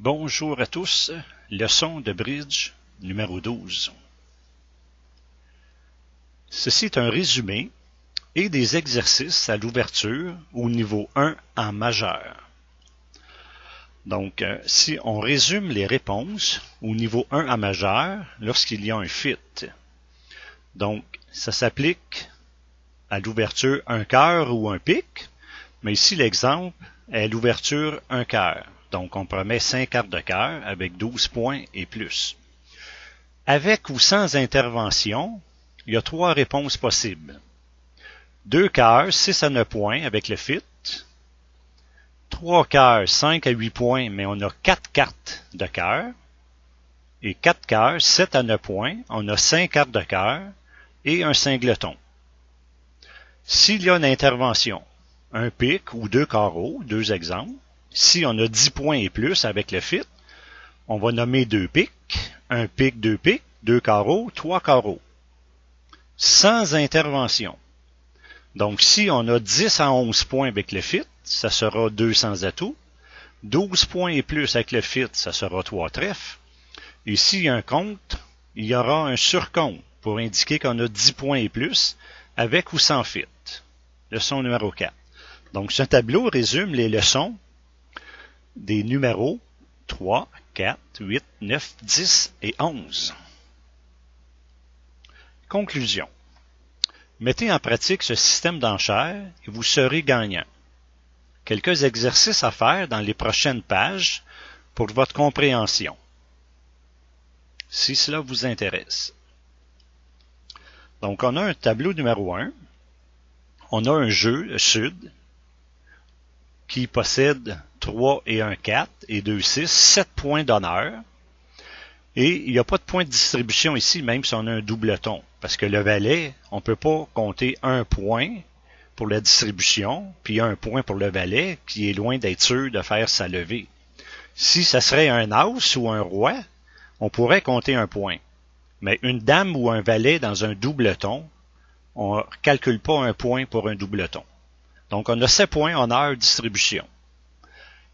Bonjour à tous, leçon de bridge numéro 12. Ceci est un résumé et des exercices à l'ouverture au niveau 1 en majeur. Donc, si on résume les réponses au niveau 1 en majeur lorsqu'il y a un fit. Donc, ça s'applique à l'ouverture un cœur ou un pic, mais ici l'exemple est l'ouverture un cœur. Donc, on promet 5 cartes de cœur avec 12 points et plus. Avec ou sans intervention, il y a 3 réponses possibles. 2 cœurs, 6 à 9 points avec le fit. 3 cœurs, 5 à 8 points, mais on a 4 cartes de cœur. Et 4 cœurs, 7 à 9 points, on a 5 cartes de cœur et un singleton. S'il y a une intervention, un pic ou 2 carreaux, 2 exemples, si on a 10 points et plus avec le fit, on va nommer 2 pics, un pic, 2 pics, 2 carreaux, 3 carreaux. Sans intervention. Donc, si on a 10 à 11 points avec le fit, ça sera 200 atouts. 12 points et plus avec le fit, ça sera 3 trèfles. Et s'il y a un compte, il y aura un surcompte pour indiquer qu'on a 10 points et plus avec ou sans fit. Leçon numéro 4. Donc, ce tableau résume les leçons des numéros 3, 4, 8, 9, 10 et 11. Conclusion. Mettez en pratique ce système d'enchères et vous serez gagnant. Quelques exercices à faire dans les prochaines pages pour votre compréhension, si cela vous intéresse. Donc, on a un tableau numéro 1. On a un jeu, le Sud, qui possède 3 et 1, 4 et 2, 6, 7 points d'honneur. Et il n'y a pas de point de distribution ici, même si on a un doubleton. Parce que le valet, on ne peut pas compter un point pour la distribution, puis un point pour le valet, qui est loin d'être sûr de faire sa levée. Si ça serait un as ou un roi, on pourrait compter un point. Mais une dame ou un valet dans un doubleton, on ne calcule pas un point pour un doubleton. Donc, on a 7 points honneur distribution.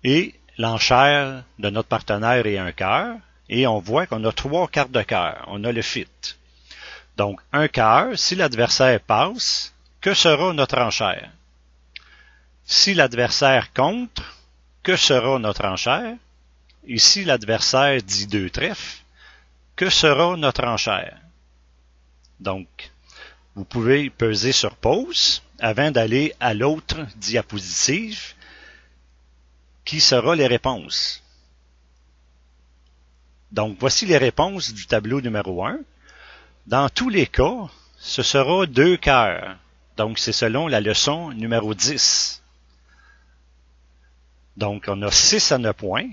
Et l'enchère de notre partenaire est un cœur. Et on voit qu'on a 3 cartes de cœur. On a le fit. Donc, un cœur, si l'adversaire passe, que sera notre enchère? Si l'adversaire contre, que sera notre enchère? Et si l'adversaire dit 2 trèfles, que sera notre enchère? Donc, vous pouvez peser sur pause avant d'aller à l'autre diapositive qui sera les réponses. Donc, voici les réponses du tableau numéro 1. Dans tous les cas, ce sera 2 cœurs. Donc, c'est selon la leçon numéro 10. Donc, on a 6 à 9 points.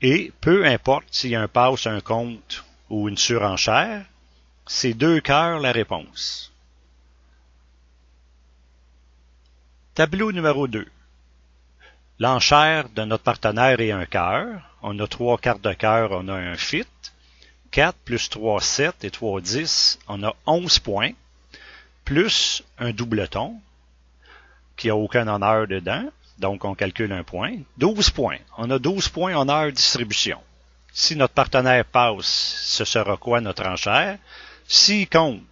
Et peu importe s'il y a un passe, un compte ou une surenchère, c'est 2 cœurs la réponse. Tableau numéro 2. L'enchère de notre partenaire est un cœur. On a 3 cartes de cœur, on a un fit. 4 plus 3, 7 et 3, 10. On a 11 points. Plus un doubleton qui n'a aucun honneur dedans. Donc, on calcule un point. 12 points. On a 12 points honneur distribution. Si notre partenaire passe, ce sera quoi notre enchère? S'il compte,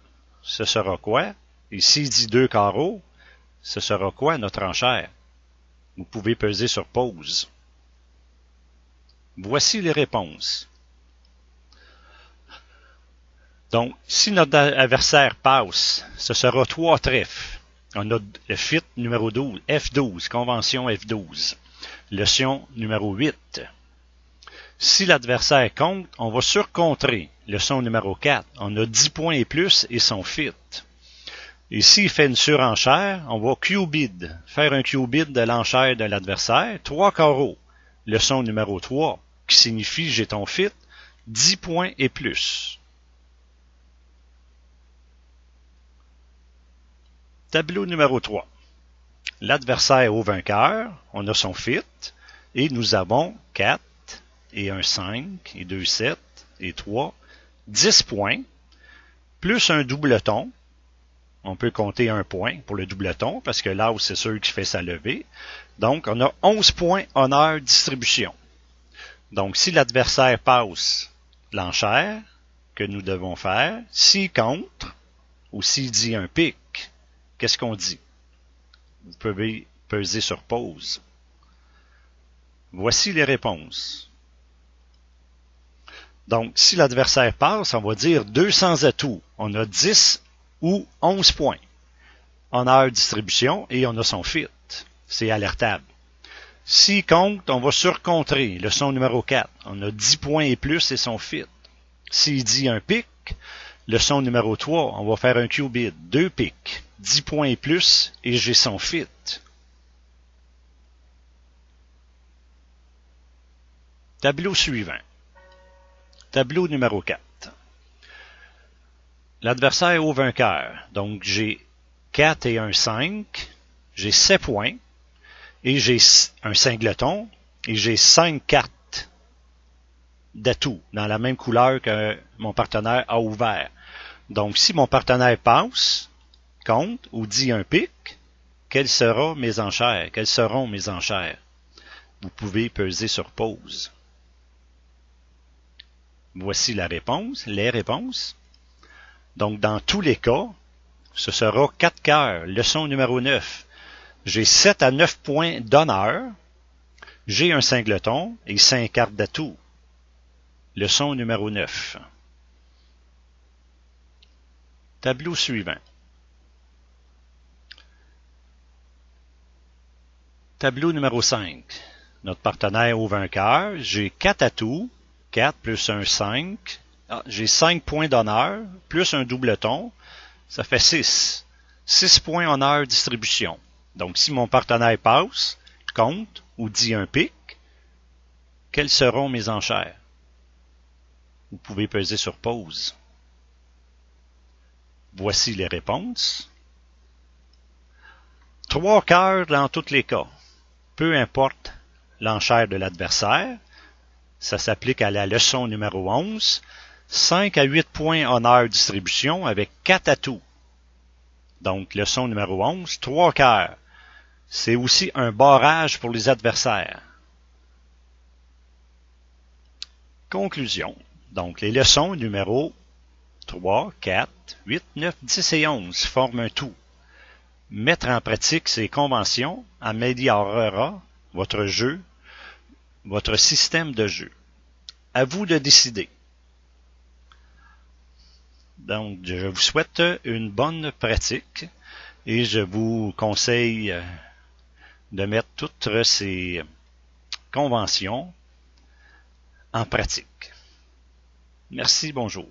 ce sera quoi? Et s'il dit 2 carreaux, ce sera quoi notre enchère? Vous pouvez peser sur pause. Voici les réponses. Donc, si notre adversaire passe, ce sera 3 trèfles. On a le fit numéro 12, F12, convention F12. Leçon numéro 8. Si l'adversaire compte, on va surcontrer. Leçon numéro 4. On a 10 points et plus et son fit. Et s'il fait une surenchère, on va Q-bid, faire un Q-bid de l'enchère de l'adversaire, 3 carreaux. Leçon numéro 3, qui signifie j'ai ton fit, 10 points et plus. Tableau numéro 3. L'adversaire ouvre un cœur, on a son fit, et nous avons 4 et un 5 et 2, 7 et 3, 10 points, plus un doubleton. On peut compter un point pour le doubleton, parce que là, c'est sûr qu'il fait sa levée. Donc, on a 11 points honneur distribution. Donc, si l'adversaire passe l'enchère que nous devons faire, s'il contre ou s'il dit un pic, qu'est-ce qu'on dit? Vous pouvez peser sur pause. Voici les réponses. Donc, si l'adversaire passe, on va dire 200 atouts. On a 10 ou 11 points. Honneur distribution et on a son fit. C'est alertable. S'il compte, on va surcontrer. Leçon numéro 4. On a 10 points et plus et son fit. S'il dit un pic, leçon numéro 3, on va faire un Q-bid. 2 pics, 10 points et plus et j'ai son fit. Tableau suivant. Tableau numéro 4. L'adversaire ouvre un cœur. Donc, j'ai 4 et un 5. J'ai 7 points. Et j'ai un singleton. Et j'ai 5 cartes d'atout dans la même couleur que mon partenaire a ouvert. Donc, si mon partenaire passe, compte ou dit un pic, quelles seront mes enchères? Quelles seront mes enchères? Vous pouvez peser sur pause. Voici la réponse, les réponses. Donc, dans tous les cas, ce sera 4 cœurs. Leçon numéro 9. J'ai 7 à 9 points d'honneur. J'ai un singleton et 5 cartes d'atout. Leçon numéro 9. Tableau suivant. Tableau numéro 5. Notre partenaire ouvre un cœur. J'ai 4 atouts. 4 plus un 5. J'ai 5 points d'honneur, plus un doubleton. Ça fait 6. 6 points honneur distribution. Donc, si mon partenaire passe, compte ou dit un pic, quelles seront mes enchères? Vous pouvez peser sur pause. Voici les réponses. 3 cœurs dans tous les cas. Peu importe l'enchère de l'adversaire. Ça s'applique à la leçon numéro 11. 5 à 8 points honneur distribution avec 4 atouts. Donc, leçon numéro 11, 3 cœurs. C'est aussi un barrage pour les adversaires. Conclusion. Donc, les leçons numéro 3, 4, 8, 9, 10 et 11 forment un tout. Mettre en pratique ces conventions améliorera votre jeu, votre système de jeu. À vous de décider. Donc, je vous souhaite une bonne pratique et je vous conseille de mettre toutes ces conventions en pratique. Merci, bonjour.